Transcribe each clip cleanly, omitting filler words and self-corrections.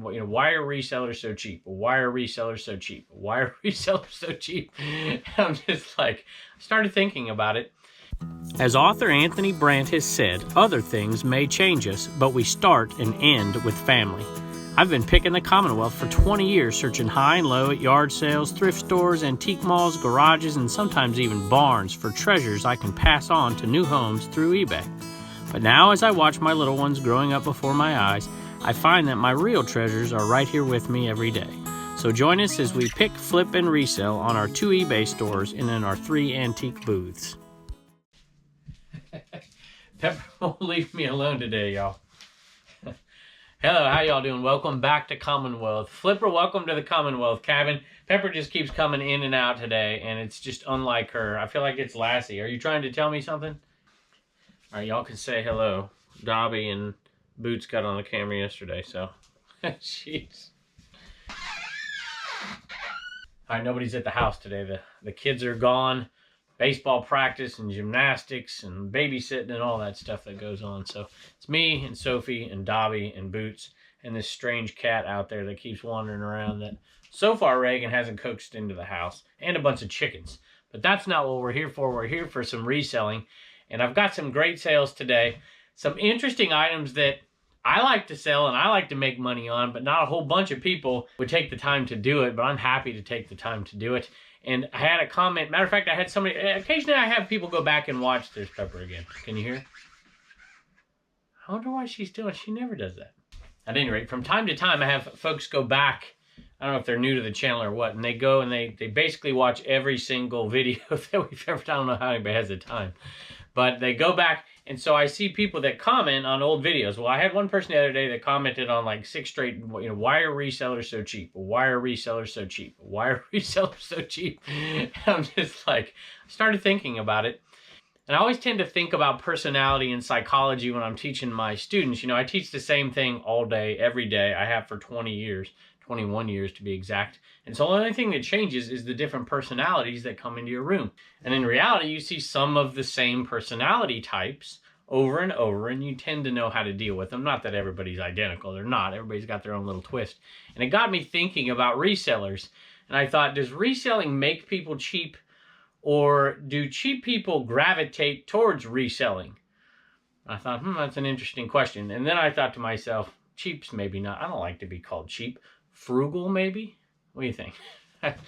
Why are resellers so cheap? Why are resellers so cheap? Why are resellers so cheap? And I'm just like, I started thinking about it. As author Anthony Brandt has said, other things may change us, but we start and end with family. I've been picking the Commonwealth for 20 years, searching high and low at yard sales, thrift stores, antique malls, garages, and sometimes even barns for treasures I can pass on to new homes through eBay. But now, as I watch my little ones growing up before my eyes, I find that my real treasures are right here with me every day. So join us as we pick, flip, and resell on our 2 eBay stores and in our 3 antique booths. Pepper won't leave me alone today, y'all. Hello, how y'all doing? Welcome back to Commonwealth. Flipper, welcome to the Commonwealth cabin. Pepper just keeps coming in and out today, and it's just unlike her. I feel like it's Lassie. Are you trying to tell me something? All right, y'all can say hello. Dobby and Boots got on the camera yesterday, so jeez. All right, nobody's at the house today. The kids are gone. Baseball practice and gymnastics and babysitting and all that stuff that goes on. So it's me and Sophie and Dobby and Boots and this strange cat out there that keeps wandering around that so far Reagan hasn't coaxed into the house, and a bunch of chickens. But that's not what we're here for. We're here for some reselling, and I've got some great sales today. Some interesting items that I like to sell and I like to make money on, but not a whole bunch of people would take the time to do it, but I'm happy to take the time to do it. And I had a comment. Matter of fact, I had somebody, occasionally I have people go back and watch. There's Pepper again. Can you hear? I wonder why she's doing it. She never does that. At any rate, from time to time, I have folks go back. I don't know if they're new to the channel or what, and they go and they basically watch every single video that we've ever done. I don't know how anybody has the time. But they go back, and so I see people that comment on old videos. Well, I had one person the other day that commented on like 6 straight, why are resellers so cheap? Why are resellers so cheap? Why are resellers so cheap? And I'm just like, I started thinking about it. And I always tend to think about personality and psychology when I'm teaching my students. I teach the same thing all day, every day. I have for 20 years, 21 years to be exact. And so the only thing that changes is the different personalities that come into your room. And in reality, you see some of the same personality types over and over, and you tend to know how to deal with them. Not that everybody's identical. They're not. Everybody's got their own little twist. And it got me thinking about resellers. And I thought, does reselling make people cheap, or do cheap people gravitate towards reselling? I thought, that's an interesting question. And then I thought to myself, cheap's maybe not. I don't like to be called cheap. Frugal, maybe? What do you think? At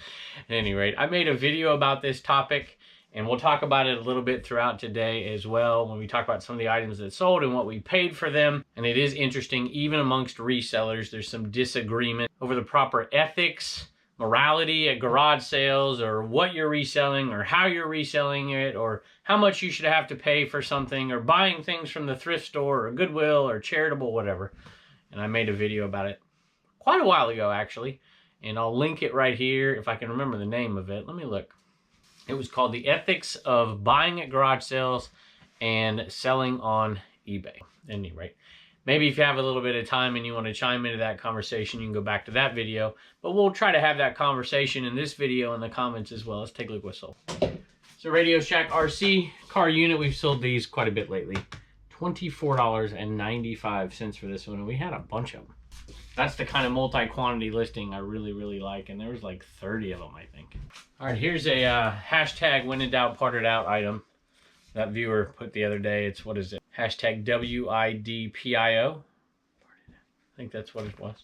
any rate, I made a video about this topic, and we'll talk about it a little bit throughout today as well when we talk about some of the items that sold and what we paid for them. And it is interesting, even amongst resellers, there's some disagreement over the proper ethics, morality at garage sales, or what you're reselling, or how you're reselling it, or how much you should have to pay for something, or buying things from the thrift store or Goodwill or charitable, whatever. And I made a video about it quite a while ago, actually, and I'll link it right here if I can remember the name of it. Let me look. It was called The Ethics of Buying at Garage Sales and Selling on eBay. At any rate, maybe if you have a little bit of time and you want to chime into that conversation, you can go back to that video, but we'll try to have that conversation in this video in the comments as well. Let's take a look what sold. So Radio Shack RC car unit, we've sold these quite a bit lately. $24.95 for this one, and we had a bunch of them. That's the kind of multi-quantity listing I really, really like, and there was like 30 of them, I think. All right, here's a hashtag when in doubt, parted out item that viewer put the other day. It's, what is it? Hashtag WIDPIO. I think that's what it was.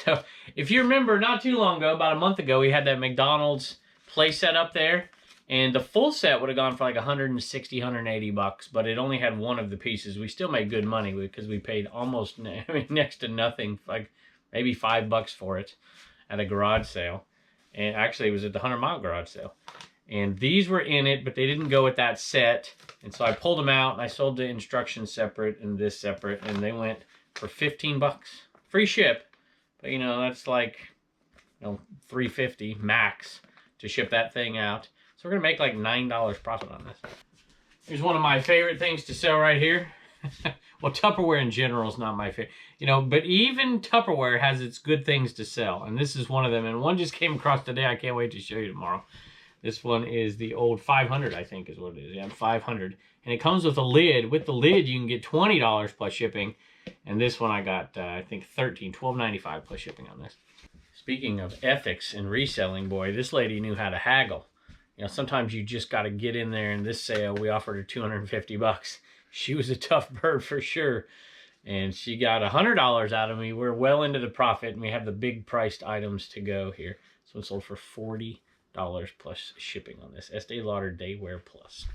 So if you remember, not too long ago, about a month ago, we had that McDonald's play set up there, and the full set would have gone for like 160, 180 bucks, but it only had one of the pieces. We still made good money because we paid almost, next to nothing, like maybe $5 for it at a garage sale. And actually it was at the 100 Mile garage sale. And these were in it, but they didn't go with that set. And so I pulled them out and I sold the instructions separate and this separate, and they went for 15 bucks. Free ship. But that's like, $3.50 max to ship that thing out. So we're gonna make like $9 profit on this. Here's one of my favorite things to sell right here. Well, Tupperware in general is not my favorite, but even Tupperware has its good things to sell, and this is one of them. And one just came across today. I can't wait to show you tomorrow. This one is the old 500, I think is what it is. Yeah, 500, and it comes with a lid. With the lid, you can get $20 plus shipping. And this one I got, I think $12.95 plus shipping on this. Speaking of ethics and reselling, boy, this lady knew how to haggle. You know, sometimes you just got to get in there. In this sale, we offered her $250. She was a tough bird for sure. And she got $100 out of me. We're well into the profit, and we have the big priced items to go here. This one sold for $40 plus shipping on this. Estee Lauder Daywear Plus.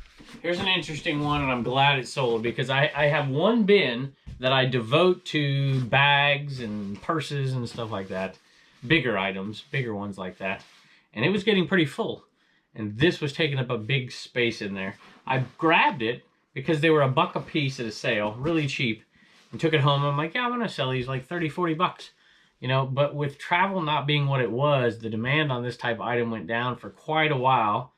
Here's an interesting one, and I'm glad it sold because I have one bin that I devote to bags and purses and stuff like that. Bigger items, bigger ones like that. And it was getting pretty full. And this was taking up a big space in there. I grabbed it because they were $1 a piece at a sale, really cheap, and took it home. I'm like, yeah, I'm gonna sell these like 30, 40 bucks. You know, but with travel not being what it was, the demand on this type of item went down for quite a while.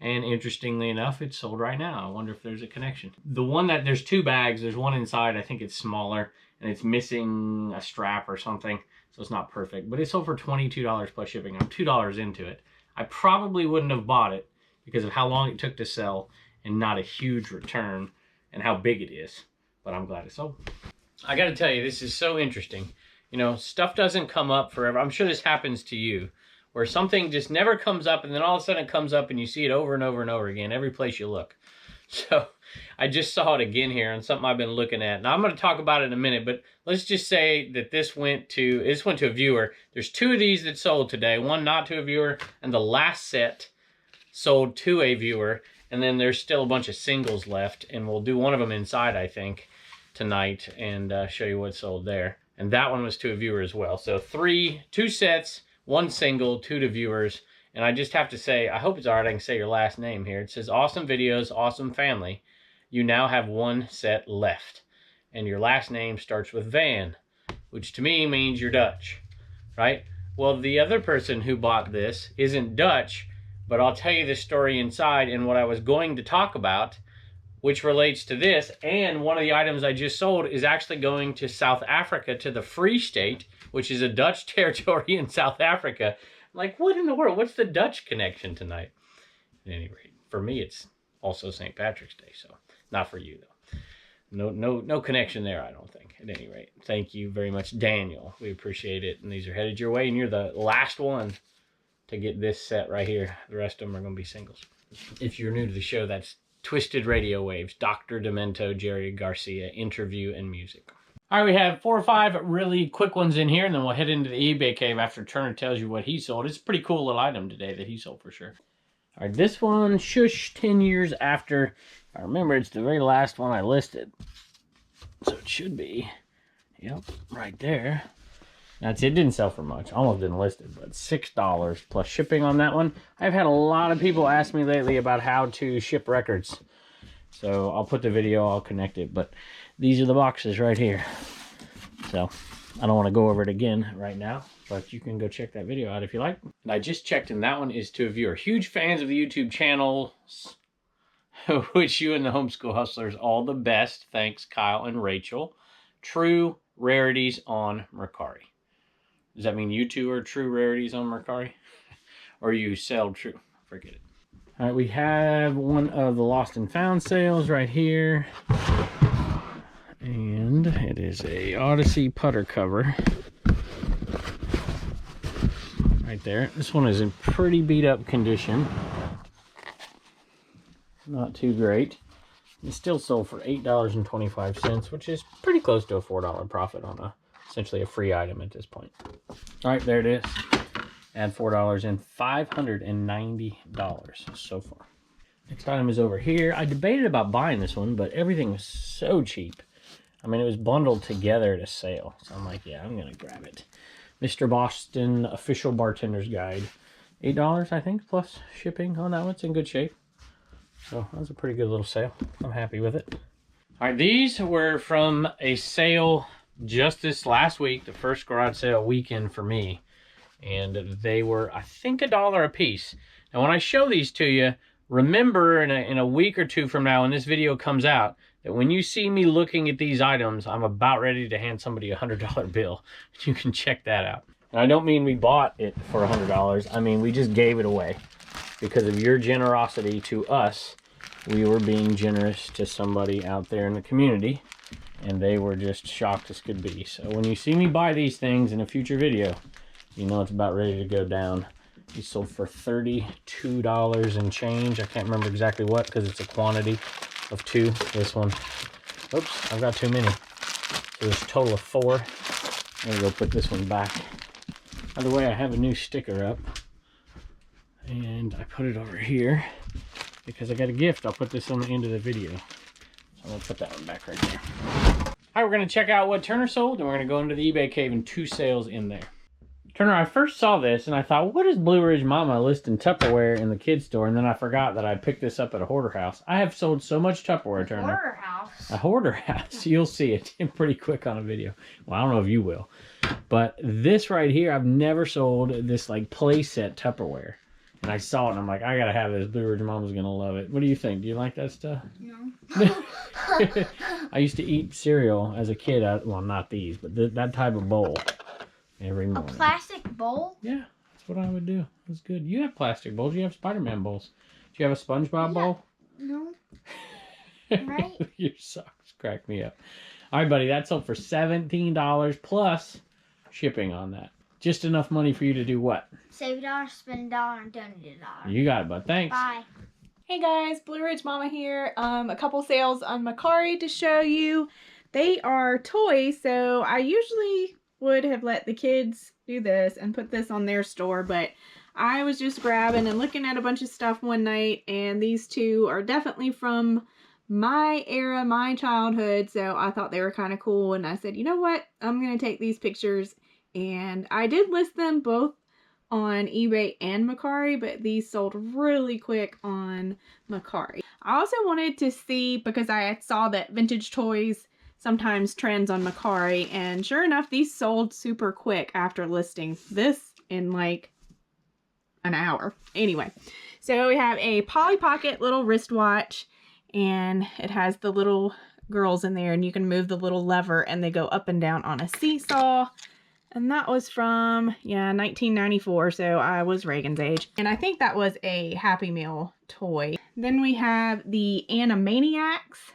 And interestingly enough, it's sold right now. I wonder if there's a connection. The one that, there's 2 bags, there's one inside, I think it's smaller, and it's missing a strap or something, so it's not perfect. But it sold for $22 plus shipping. I'm $2 into it. I probably wouldn't have bought it because of how long it took to sell and not a huge return and how big it is. But I'm glad it sold. I got to tell you, this is so interesting. You know, stuff doesn't come up forever. I'm sure this happens to you, where something just never comes up, and then all of a sudden it comes up and you see it over and over and over again, every place you look. So I just saw it again here on something I've been looking at. Now I'm going to talk about it in a minute, but let's just say that this went to a viewer. There's 2 of these that sold today, one not to a viewer, and the last set sold to a viewer. And then there's still a bunch of singles left, and we'll do one of them inside, I think, tonight, and show you what sold there. And that one was to a viewer as well. So 2 sets, 1 single, 2 to viewers. And I just have to say, I hope it's all right I can say your last name here. It says, awesome videos, awesome family. You now have 1 set left. And your last name starts with Van, which to me means you're Dutch, right? Well, the other person who bought this isn't Dutch, but I'll tell you the story inside and what I was going to talk about, which relates to this. And one of the items I just sold is actually going to South Africa, to the Free State, which is a Dutch territory in South Africa. Like, what in the world? What's the Dutch connection tonight? At any rate, for me, it's also St. Patrick's Day, so not for you, though. No connection there, I don't think. At any rate, thank you very much, Daniel. We appreciate it, and these are headed your way, and you're the last one to get this set right here. The rest of them are going to be singles. If you're new to the show, that's Twisted Radio Waves, Dr. Demento, Jerry Garcia, interview and music. All right, we have 4 or 5 really quick ones in here, and then we'll head into the eBay cave after Turner tells you what he sold. It's a pretty cool little item today that he sold for sure. All right, this one, shush, 10 years after. I remember it's the very last one I listed. So it should be, yep, right there. That's it. Didn't sell for much. Almost didn't list it, but $6 plus shipping on that one. I've had a lot of people ask me lately about how to ship records. So I'll put the video, I'll connect it, but these are the boxes right here. So I don't want to go over it again right now, but you can go check that video out if you like. And I just checked, and that one is to a viewer. Huge fans of the YouTube channel. Wish you and the Homeschool Hustlers all the best. Thanks, Kyle and Rachel. True rarities on Mercari. Does that mean you 2 are true rarities on Mercari? Or you sell true? Forget it. All right, we have one of the Lost and Found sales right here. And it is a Odyssey putter cover. Right there. This one is in pretty beat up condition. Not too great. It still sold for $8.25, which is pretty close to a $4 profit on essentially a free item at this point. All right, there it is. Add $4 in, $590 so far. Next item is over here. I debated about buying this one, but everything was so cheap. I mean, it was bundled together at a sale. So I'm like, yeah, I'm going to grab it. Mr. Boston Official Bartender's Guide. $8, I think, plus shipping on that one. It's in good shape. So that was a pretty good little sale. I'm happy with it. All right, these were from a sale just this last week, the first garage sale weekend for me. And they were, I think, $1 a piece. Now, when I show these to you, remember in a week or 2 from now, when this video comes out, that when you see me looking at these items, I'm about ready to hand somebody a $100 bill. You can check that out. And I don't mean we bought it for $100. I mean, we just gave it away. Because of your generosity to us, we were being generous to somebody out there in the community. and they were just shocked as could be. So when you see me buy these things in a future video, you know it's about ready to go down. These sold for $32 and change. I can't remember exactly what because it's a quantity of 2. This one, oops, I've got too many. So there's a total of 4. I'm gonna go put this one back. By the way, I have a new sticker up, and I put it over here because I got a gift. I'll put this on the end of the video. So I'm gonna put that one back right there. All right, we're gonna check out what Turner sold, and we're gonna go into the eBay cave and 2 sales in there. Turner, I first saw this and I thought, what is Blue Ridge Mama listing Tupperware in the kids store? And then I forgot that I picked this up at a hoarder house. I have sold so much Tupperware, Turner. Hoarder house? A hoarder house. You'll see it pretty quick on a video. Well, I don't know if you will. But this right here, I've never sold this like play set Tupperware. And I saw it and I'm like, I gotta have this. Blue Ridge Mama's gonna love it. What do you think? Do you like that stuff? No. I used to eat cereal as a kid. Well, not these, but that type of bowl. Every morning. A plastic bowl? Yeah, that's what I would do. That's good. You have plastic bowls. You have Spider-Man bowls. Do you have a SpongeBob bowl? No. Right? Your socks crack me up. All right, buddy. That's sold for $17 plus shipping on that. Just enough money for you to do what? Save $1, spend $1, and donate $1. You got it, bud. Thanks. Bye. Hey guys, Blue Ridge Mama here. A couple sales on Makari to show you. They are toys, so I usually would have let the kids do this and put this on their store, but I was just grabbing and looking at a bunch of stuff one night, and these 2 are definitely from my era, my childhood, so I thought they were kind of cool, and I said, you know what, I'm going to take these pictures, and I did list them both on eBay and Mercari, but these sold really quick on Mercari. I also wanted to see, because I saw that vintage toys sometimes trends on Makari, and sure enough, these sold super quick after listing this in like an hour. Anyway, so we have a Polly Pocket little wristwatch, and it has the little girls in there, and you can move the little lever and they go up and down on a seesaw. And that was from, yeah, 1994, so I was Reagan's age. And I think that was a Happy Meal toy. Then we have the Animaniacs.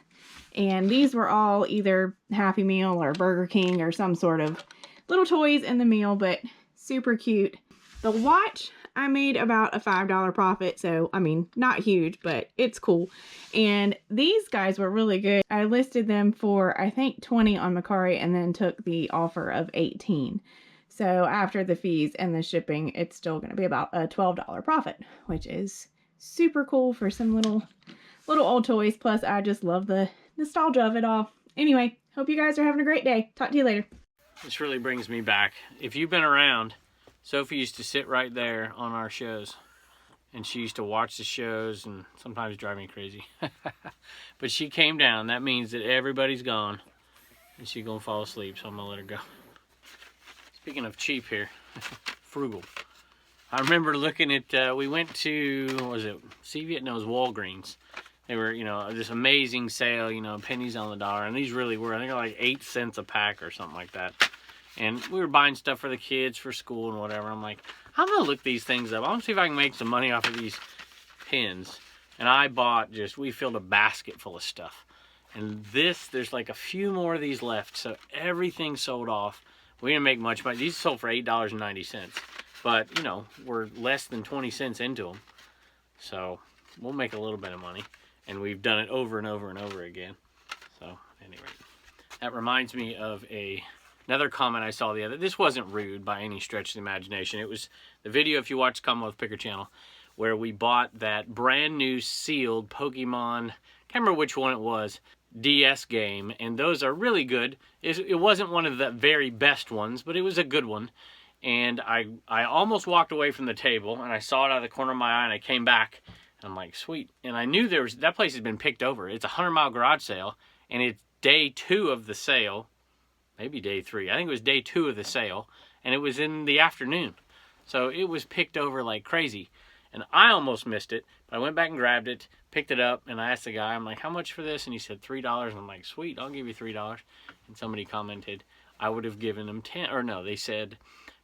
And these were all either Happy Meal or Burger King or some sort of little toys in the meal, but super cute. The watch, I made about a $5 profit, so, I mean, not huge, but it's cool. And these guys were really good. I listed them for, I think, 20 on Mercari and then took the offer of 18. So after the fees and the shipping, it's still going to be about a $12 profit, which is super cool for some little old toys. Plus, I just love the nostalgia of it all. Anyway, hope you guys are having a great day. Talk to you later. This really brings me back. If you've been around, Sophie used to sit right there on our shows, and she used to watch the shows and sometimes drive me crazy. But she came down. That means that everybody's gone, and she's gonna fall asleep, so I'm gonna let her go. Speaking of cheap here, frugal. I remember looking at, we went to, what was it, Seviet? No, it was Walgreens. They were, you know, this amazing sale, you know, pennies on the dollar. And these really were, I think, like 8 cents a pack or something like that. And we were buying stuff for the kids for school and whatever. I'm like, I'm going to look these things up. I'm going to see if I can make some money off of these pins. And I bought we filled a basket full of stuff. And there's like a few more of these left. So everything sold off. We didn't make much money. These sold for $8.90. But, you know, we're less than 20 cents into them. So we'll make a little bit of money. And we've done it over and over and over again. So, anyway, that reminds me of another comment I saw the other. This wasn't rude by any stretch of the imagination. It was the video, if you watch Commonwealth Picker Channel, where we bought that brand new sealed Pokemon, can't remember which one it was, DS game. And those are really good. It wasn't one of the very best ones, but it was a good one. And I almost walked away from the table, and I saw it out of the corner of my eye, and I came back. I'm like, sweet. And I knew that place has been picked over. It's a 100-mile garage sale, and it's day 2 of the sale. Maybe day 3. I think it was day 2 of the sale, and it was in the afternoon. So it was picked over like crazy. And I almost missed it, but I went back and grabbed it, picked it up, and I asked the guy, I'm like, how much for this? And he said $3. And I'm like, sweet, I'll give you $3. And somebody commented, I would have given him 10. Or no, they said,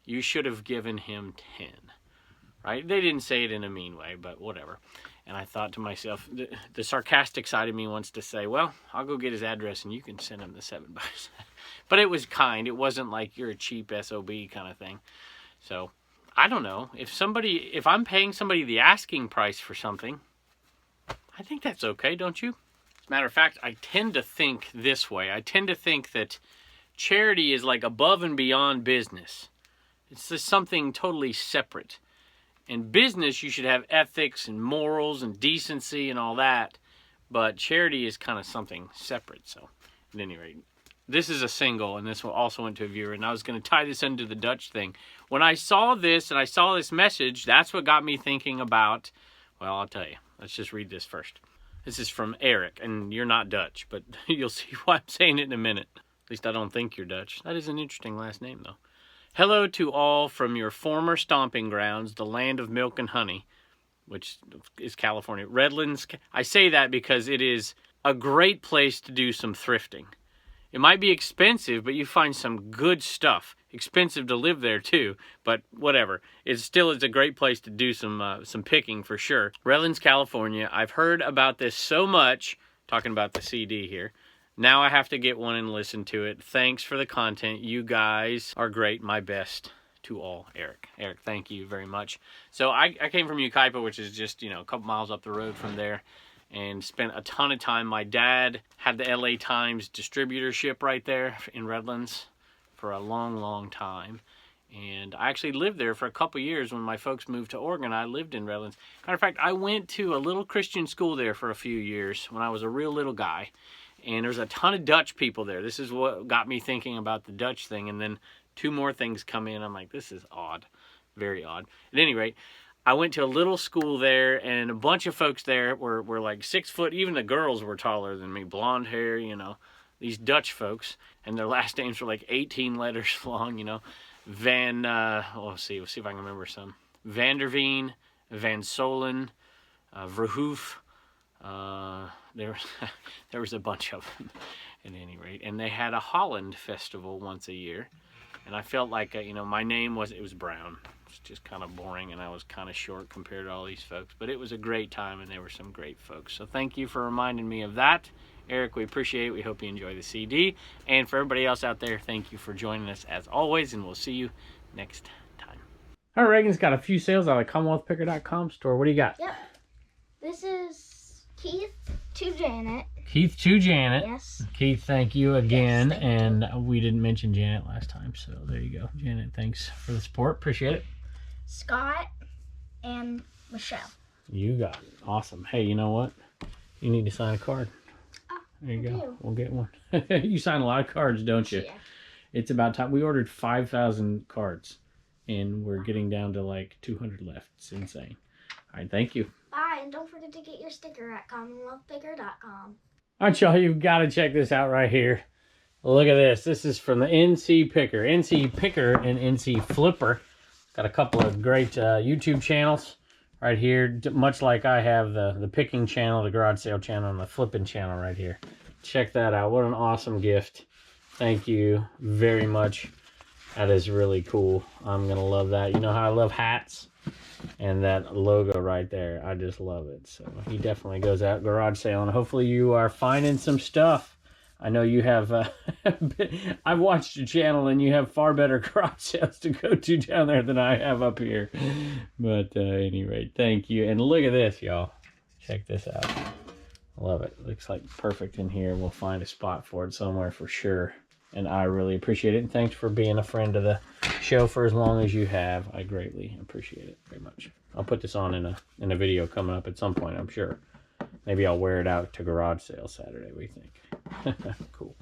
you should have given him 10. Right? They didn't say it in a mean way, but whatever. And I thought to myself, the sarcastic side of me wants to say, well, I'll go get his address and you can send him the 7 bucks. But it was kind. It wasn't like you're a cheap SOB kind of thing. So I don't know. If I'm paying somebody the asking price for something, I think that's okay, don't you? As a matter of fact, I tend to think this way. I tend to think that charity is like above and beyond business. It's just something totally separate. In business, you should have ethics and morals and decency and all that. But charity is kind of something separate. So, at any rate, this is a single, and this also went to a viewer. And I was going to tie this into the Dutch thing. When I saw this and I saw this message, that's what got me thinking about, well, I'll tell you. Let's just read this first. This is from Eric, and you're not Dutch, but you'll see why I'm saying it in a minute. At least I don't think you're Dutch. That is an interesting last name, though. Hello to all from your former stomping grounds, the land of milk and honey, which is California. Redlands. I say that because it is a great place to do some thrifting. It might be expensive, but you find some good stuff. Expensive to live there too, but whatever. It still is a great place to do some picking for sure. Redlands, California. I've heard about this so much, talking about the CD here. Now I have to get one and listen to it. Thanks for the content. You guys are great. My best to all, Eric. Eric, thank you very much. So I came from Yucaipa, which is just, a couple miles up the road from there, and spent a ton of time. My dad had the LA Times distributorship right there in Redlands for a long, long time. And I actually lived there for a couple years when my folks moved to Oregon. I lived in Redlands. Matter of fact, I went to a little Christian school there for a few years when I was a real little guy. And there's a ton of Dutch people there. This is what got me thinking about the Dutch thing. And then 2 more things come in. I'm like, this is odd. Very odd. At any rate, I went to a little school there, and a bunch of folks there were like 6 foot. Even the girls were taller than me. Blonde hair, These Dutch folks. And their last names were like 18 letters long, let's see if I can remember some. Vanderveen, Van Solen, Verhoef. There was a bunch of them at any rate, and they had a Holland festival once a year, and I felt like my name was Brown. It's just kind of boring, and I was kind of short compared to all these folks, but it was a great time, and there were some great folks. So thank you for reminding me of that, Eric. We appreciate it. We hope you enjoy the CD, and for everybody else out there, thank you for joining us as always, and we'll see you next time. All right, Reagan's got a few sales out of the CommonwealthPicker.com store. What do you got? Yep. This is Keith to Janet. Keith to Janet. Yes. Keith, thank you again. Yes, thank and we didn't mention Janet last time, so there you go. Janet, thanks for the support. Appreciate it. Scott and Michelle. You got it. Awesome. Hey, you know what? You need to sign a card. Oh, there you I go. do. We'll get one. You sign a lot of cards, don't you? Yeah. It's about time. We ordered 5,000 cards, and we're getting down to like 200 left. It's insane. All right, thank you. Bye, and don't forget to get your sticker at CommonwealthPicker.com. All right, y'all, you've got to check this out right here. Look at this. This is from the NC Picker. NC Picker and NC Flipper. Got a couple of great YouTube channels right here, much like I have the picking channel, the garage sale channel, and the flipping channel right here. Check that out. What an awesome gift. Thank you very much. That is really cool. I'm going to love that. You know how I love hats? And that logo right there, I just love it. So he definitely goes out garage sale, and hopefully you are finding some stuff. I know you have, I've watched your channel, and you have far better garage sales to go to down there than I have up here. But at any rate, thank you. And look at this, y'all. Check this out. I love it. Looks like perfect in here. We'll find a spot for it somewhere for sure. And I really appreciate it. And thanks for being a friend of the show for as long as you have. I greatly appreciate it very much. I'll put this on in a video coming up at some point, I'm sure. Maybe I'll wear it out to garage sale Saturday, we think. Cool.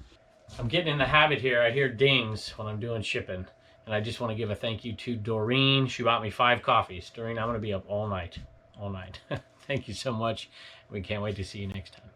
I'm getting in the habit here. I hear dings when I'm doing shipping. And I just want to give a thank you to Doreen. She bought me 5 coffees. Doreen, I'm going to be up all night. All night. Thank you so much. We can't wait to see you next time.